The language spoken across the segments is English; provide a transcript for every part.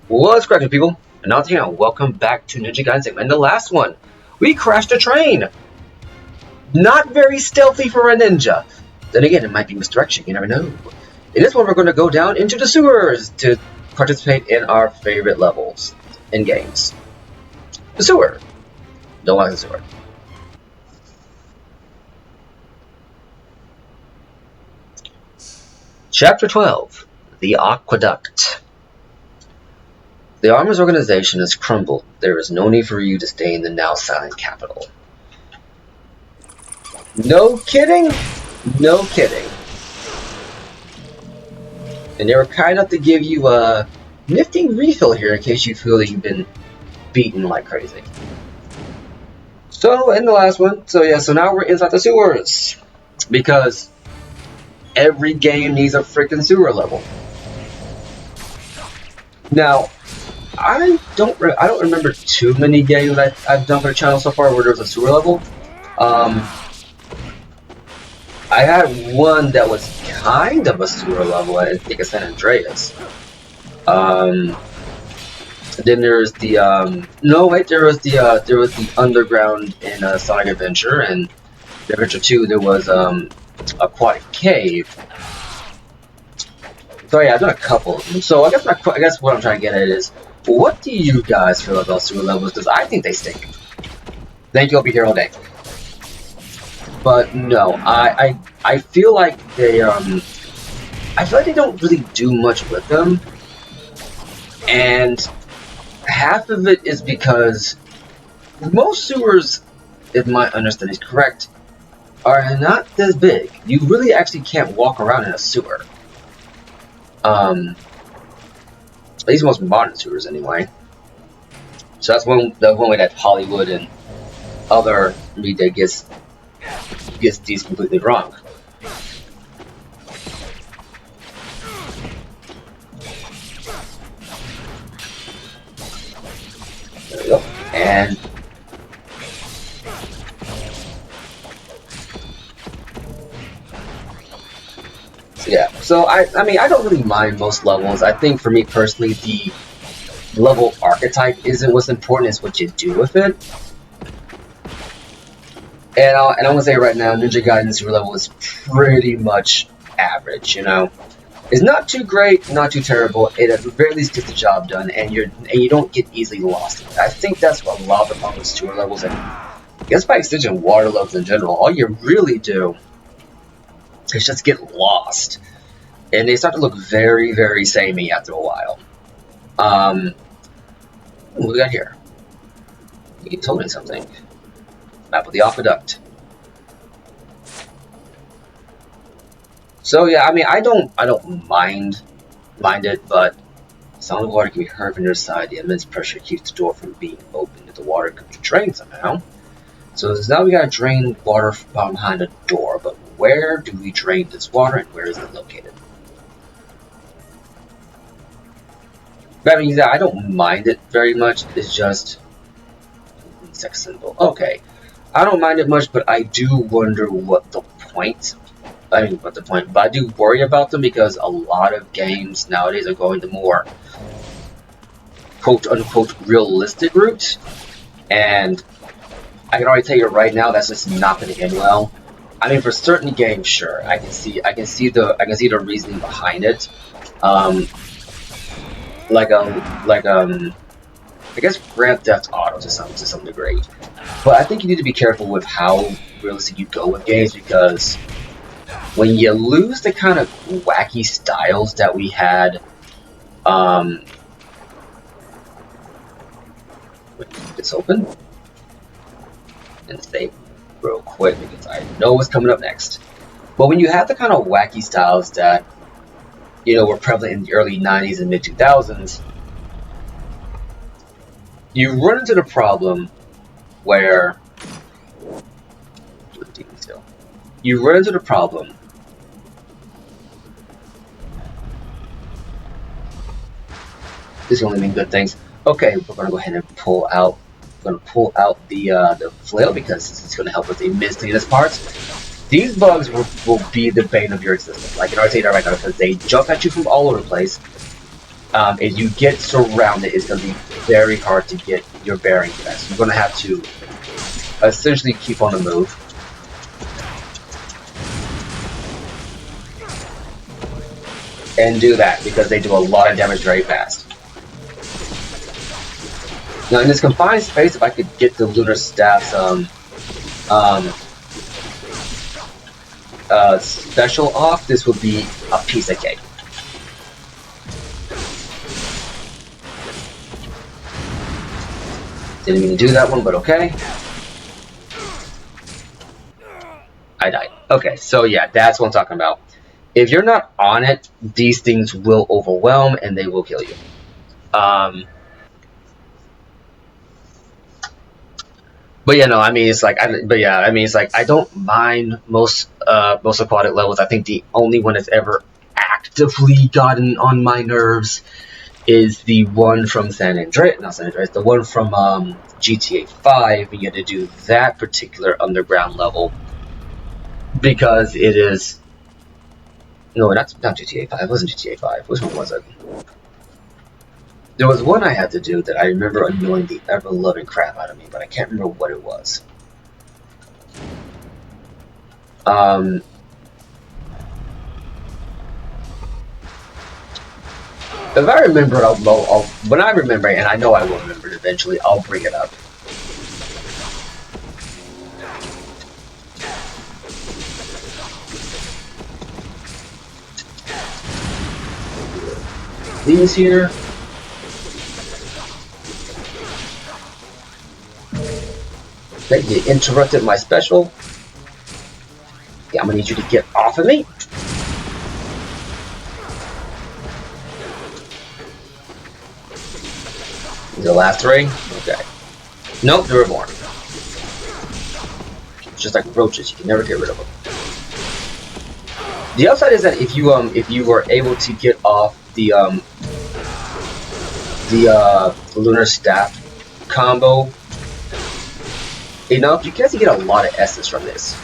What's cracking, people? Anansi here, and welcome back to Ninja Gadien. And the last one, we crashed a train. Not very stealthy for a ninja. Then again, it might be misdirection. You never know. In this one, we're going to go down into the sewers to participate in our favorite levels in games. The sewer. Don't like the sewer. Chapter 12: The Aqueduct. The Armor's organization has crumbled. There is no need for you to stay in the now silent capital. No kidding? No kidding. And they were kind enough to give you a nifty refill here in case you feel that you've been beaten like crazy. So, in the last one, so now we're inside the sewers. Because every game needs a freaking sewer level. Now, I don't remember too many games I've done for the channel so far where there's a sewer level. I had one that was kind of a sewer level. I think it's San Andreas. Then there's the there was the underground in Sonic Adventure, and Adventure 2 there was Aquatic Cave. So yeah, I've done a couple of them. So I guess what I'm trying to get at is, what do you guys feel about sewer levels? Because I think they stink. Thank you, I'll be here all day. But no, I feel like they don't really do much with them, and half of it is because most sewers, if my understanding is correct, are not this big. You really actually can't walk around in a sewer. At least most modern sewers, anyway. So that's one way that Hollywood and other media gets these completely wrong. There we go. And yeah, so I mean, I don't really mind most levels. I think for me personally, the level archetype isn't what's important, it's what you do with it. And I'm gonna say right now, Ninja Gaiden sewer level is pretty much average. You know, it's not too great, not too terrible. It at the very least gets the job done, and you don't get easily lost. I think that's what a lot of the problem with sewer levels, and I guess by extension water levels in general. All you really do is just get lost, and they start to look very, very samey after a while. What we got here? You told me something. Map of the aqueduct. So yeah, I mean, I don't mind it, but some of the water can be heard from their side. The immense pressure keeps the door from being opened. If the water comes to drain somehow. So now we gotta drain water from behind the door, but where do we drain this water, and where is it located? But I mean, yeah, I don't mind it very much. It's just sex symbol. Okay. I don't mind it much, but I do wonder what the point. But I do worry about them because a lot of games nowadays are going the more quote-unquote realistic route, and I can already tell you right now that's just not going to end well. I mean, for certain games, sure, I can see the reasoning behind it. I guess Grand Theft Auto to some degree. But I think you need to be careful with how realistic you go with games, because when you lose the kind of wacky styles that we had, keep this open and save real quick because I know what's coming up next. But when you have the kind of wacky styles that, you know, were prevalent in the early 90s and mid 2000s, you run into the problem where you run into the problem this only means good things. Okay, we're gonna go ahead and pull out the flail because this is gonna help with the miscellaneous parts. These bugs will be the bane of your existence. I can already say that right now because they jump at you from all over the place. if you get surrounded, it's going to be very hard to get your bearings back. So you're going to have to essentially keep on the move. And do that, because they do a lot of damage very fast. Now, in this confined space, if I could get the Lunar Staff's special off, this would be a piece of cake. Didn't mean to do that one, but okay. I died. Okay, so yeah, that's what I'm talking about. If you're not on it, these things will overwhelm and they will kill you. But yeah, no, I mean it's like, I don't mind most aquatic levels. I think the only one that's ever actively gotten on my nerves is the one from the one from GTA 5. You had to do that particular underground level because it is. No, not GTA 5. It wasn't GTA 5. Which one was it? There was one I had to do that I remember annoying the ever-loving crap out of me, but I can't remember what it was. If I remember, when I remember, and I know I will remember it eventually, I'll bring it up. These here. Okay, you interrupted my special. Yeah, I'm gonna need you to get off of me. The last three? Okay. Nope, they're reborn. It's just like roaches, you can never get rid of them. The upside is that if you were able to get off the Lunar Staff combo, you can actually get a lot of S's from this.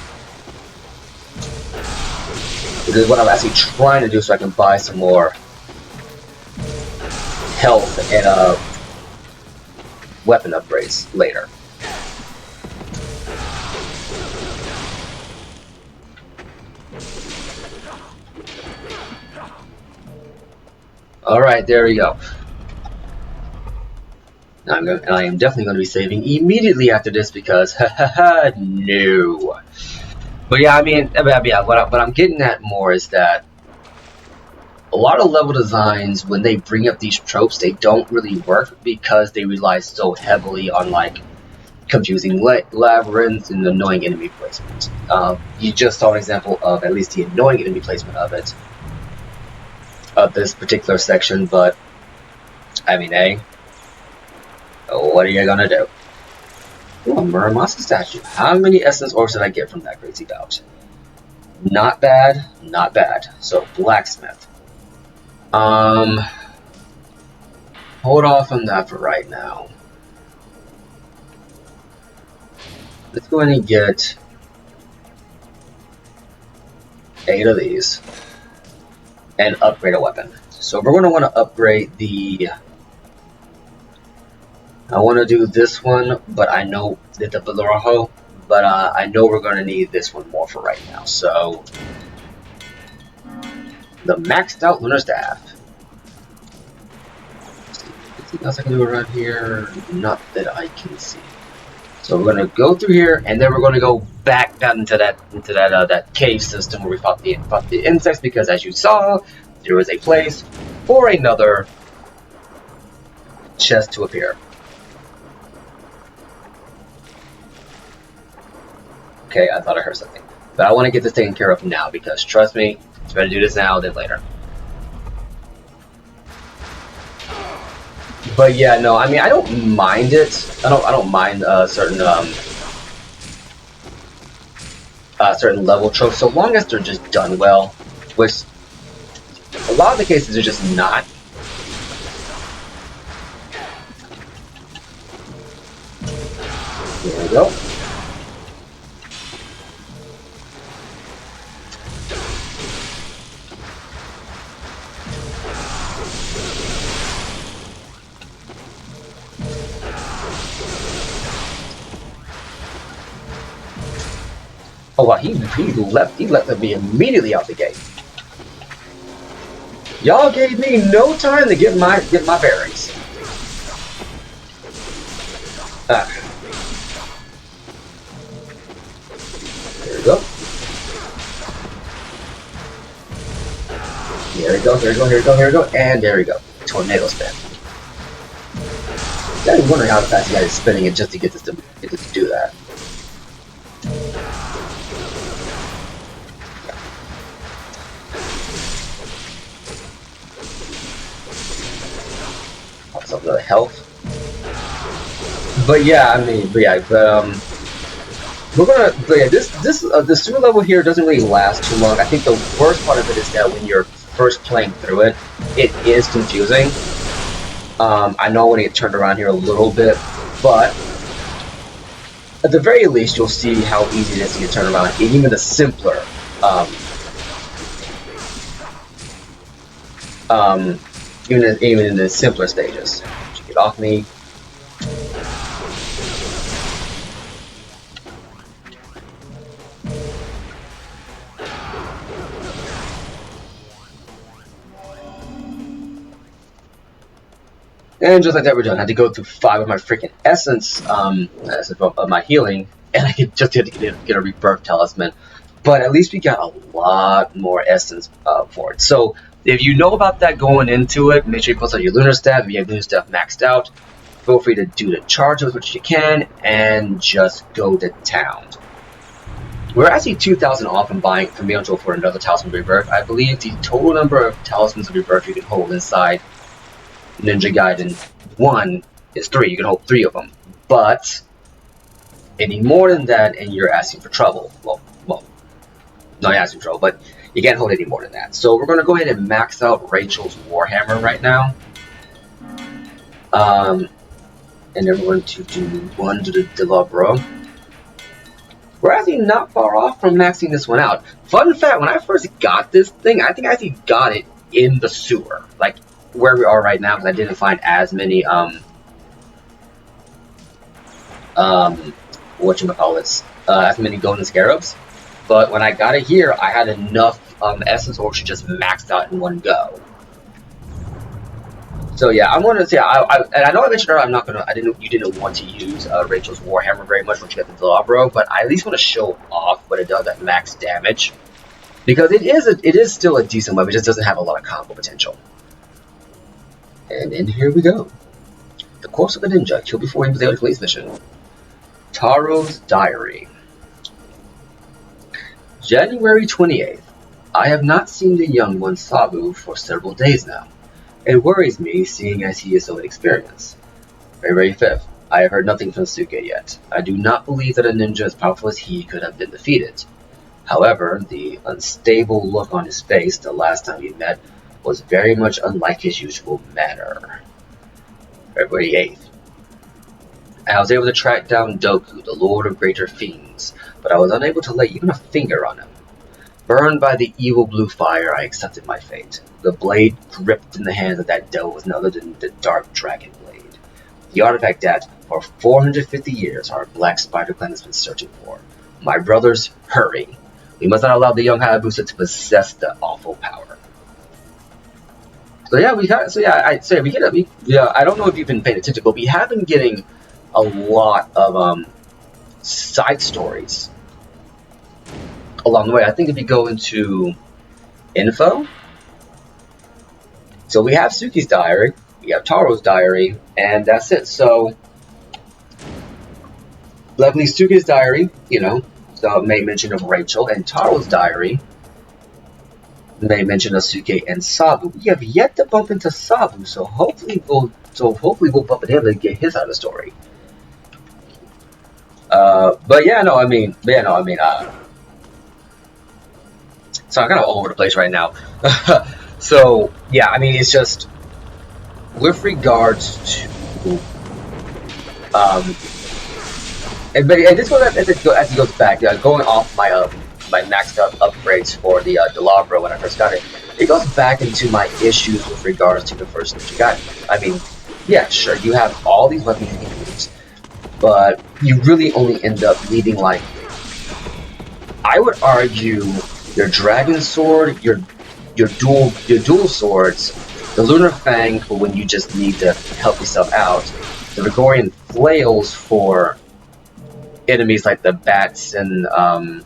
This is what I'm actually trying to do so I can buy some more health and weapon upgrades later. Alright, there we go. I am definitely going to be saving immediately after this because, no. But yeah, what I'm getting at more is that a lot of level designs, when they bring up these tropes, they don't really work because they rely so heavily on, like, confusing labyrinths and annoying enemy placement. You just saw an example of at least the annoying enemy placement of it, of this particular section, but, I mean, hey, what are you gonna do? Ooh, a Muramasa statue. How many essence orbs did I get from that crazy bout? Not bad, not bad. So, blacksmith. Hold off on that for right now. Let's go ahead and get 8 of these and upgrade a weapon. So we're going to want to upgrade the... I want to do this one, but I know that the Valorojo, but I know we're going to need this one more for right now. So the maxed out Lunar Staff. Anything else I can do around here? Not that I can see. So we're going to go through here, and then we're going to go back down into that cave system where we fought the insects, because as you saw, there was a place for another chest to appear. Okay, I thought I heard something. But I want to get this taken care of now, because trust me, it's better to do this now than later. But yeah, no, I mean, I don't mind it. I don't mind certain level tropes, so long as they're just done well, which a lot of the cases are just not. There we go. Oh wow, he left me immediately out the gate. Y'all gave me no time to get my bearings. Ah. There we go. Here we go, here we go, here we go, here we go, and there we go. Tornado spin. I was wondering how fast the guy is spinning it just to get this to do that. Some of the health. But yeah, I mean, we're gonna. But yeah, the sewer level here doesn't really last too long. I think the worst part of it is that when you're first playing through it, it is confusing. I know when it turned around here a little bit, but at the very least, you'll see how easy it is to get turned around, even the simpler. Even in the simpler stages. Get off me. And just like that, we're done. I had to go through 5 of my freaking essence, of my healing, and I just had to get a rebirth talisman. But at least we got a lot more essence for it. So if you know about that going into it, make sure you post out your lunar staff. If you have lunar staff maxed out, feel free to do the charges which you can, and just go to town. We're actually 2,000 off from buying from Angel for another talisman rebirth. I believe the total number of talismans of rebirth you can hold inside Ninja Gaiden 1 is 3. You can hold 3 of them. But any more than that, and you're asking for trouble. Well, not asking for trouble, but you can't hold any more than that. So we're going to go ahead and max out Rachel's Warhammer right now. And then we're going to do one to the Delabro. We're actually not far off from maxing this one out. Fun fact, when I first got this thing, I think I actually got it in the sewer. Like, where we are right now, because I didn't find as many, as many golden scarabs. But when I got it here, I had enough essence ore to just maxed out in one go. So yeah, I'm gonna say, and I know I mentioned earlier, you didn't want to use Rachel's Warhammer very much once you get the Delabro, but I at least want to show off what it does at max damage, because it is still a decent weapon. It just doesn't have a lot of combo potential. And here we go. The Course of a Ninja, killed before he was able to complete his mission. Taro's Diary. January 28th. I have not seen the young one Sabu for several days now. It worries me, seeing as he is so inexperienced. February 5th. I have heard nothing from Suke yet. I do not believe that a ninja as powerful as he could have been defeated. However, the unstable look on his face the last time we met was very much unlike his usual manner. February 8th. I was able to track down Doku, the Lord of Greater Fiends, but I was unable to lay even a finger on him. Burned by the evil blue fire, I accepted my fate. The blade gripped in the hands of that devil was none other than the Dark Dragon Blade. The artifact that, for 450 years, our Black Spider Clan has been searching for. My brothers, hurry. We must not allow the young Hayabusa to possess the awful power. So yeah, I don't know if you've been paying attention, but we have been getting a lot of side stories along the way. I think if you go into info, so we have Suki's diary, we have Taro's diary, and that's it. So luckily Suki's diary, so it made mention of Rachel, and Taro's diary made mention of Suke and Sabu. We have yet to bump into Sabu, so hopefully we'll bump into him and get his side of the story. So I'm kind of all over the place right now. So yeah, I mean, it's just with regards to and this goes back, going off my my maxed out upgrades for the Delabro when I first got it. It goes back into my issues with regards to the first Ninja Gaiden. I mean, yeah, sure, you have all these weapons you can use, but you really only end up needing like I would argue your Dragon Sword, your dual swords, the Lunar Fang for when you just need to help yourself out, the Gregorian Flails for enemies like the bats and the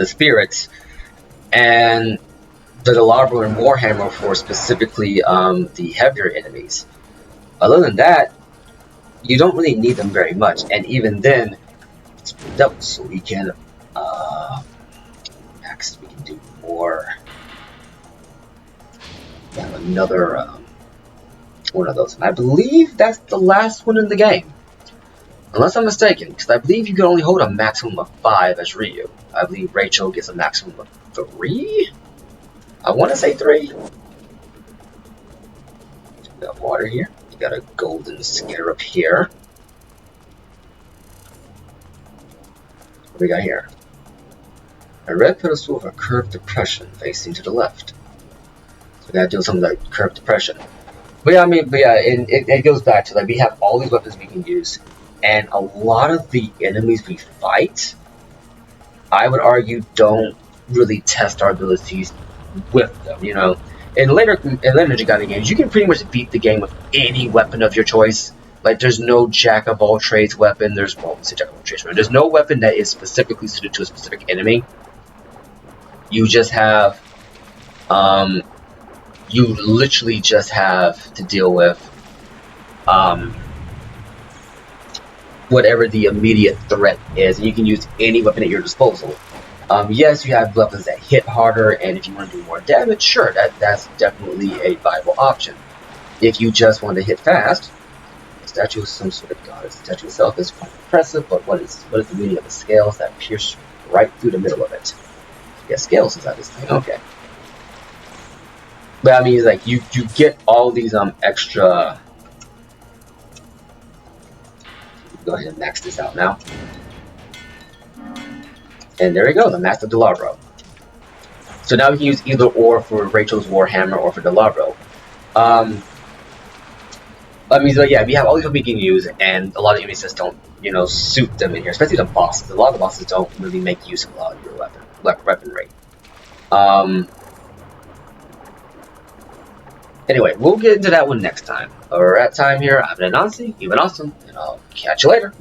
spirits, and the Delabro and Warhammer for specifically the heavier enemies. Other than that, you don't really need them very much, and even then, it's double, so we can next we can do more. We have another one of those, and I believe that's the last one in the game. Unless I'm mistaken, because I believe you can only hold a maximum of 5 as Ryu. I believe Rachel gets a maximum of 3? I want to say 3. We got water here. We got a golden scarab here. What do we got here? A red pedestal with a curved depression facing to the left. So we gotta do something like curved depression. But yeah, it goes back to like we have all these weapons we can use, and a lot of the enemies we fight, I would argue, don't really test our abilities with them. You know, in later Gadien games, you can pretty much beat the game with any weapon of your choice. Like, there's no jack of all trades weapon. There's There's no weapon that is specifically suited to a specific enemy. You just have, you literally just have to deal with, whatever the immediate threat is, and you can use any weapon at your disposal. Yes, you have weapons that hit harder, and if you want to do more damage, sure, that's definitely a viable option. If you just want to hit fast, the statue is some sort of goddess. The statue itself is quite impressive, but what is the meaning of the scales that pierce right through the middle of it? Yeah, scales inside this thing. Okay. But I mean, it's like you get all these extra. Go ahead and max this out now. And there we go, the Master Delabro. So now we can use either or for Rachel's Warhammer or for Delabro. So yeah, we have all these we can use, and a lot of enemies just don't, suit them in here, especially the bosses. A lot of the bosses don't really make use of a lot of your weaponry. Anyway, we'll get into that one next time. Or at time here, I'm Anansi, you've been awesome, and I'll catch you later.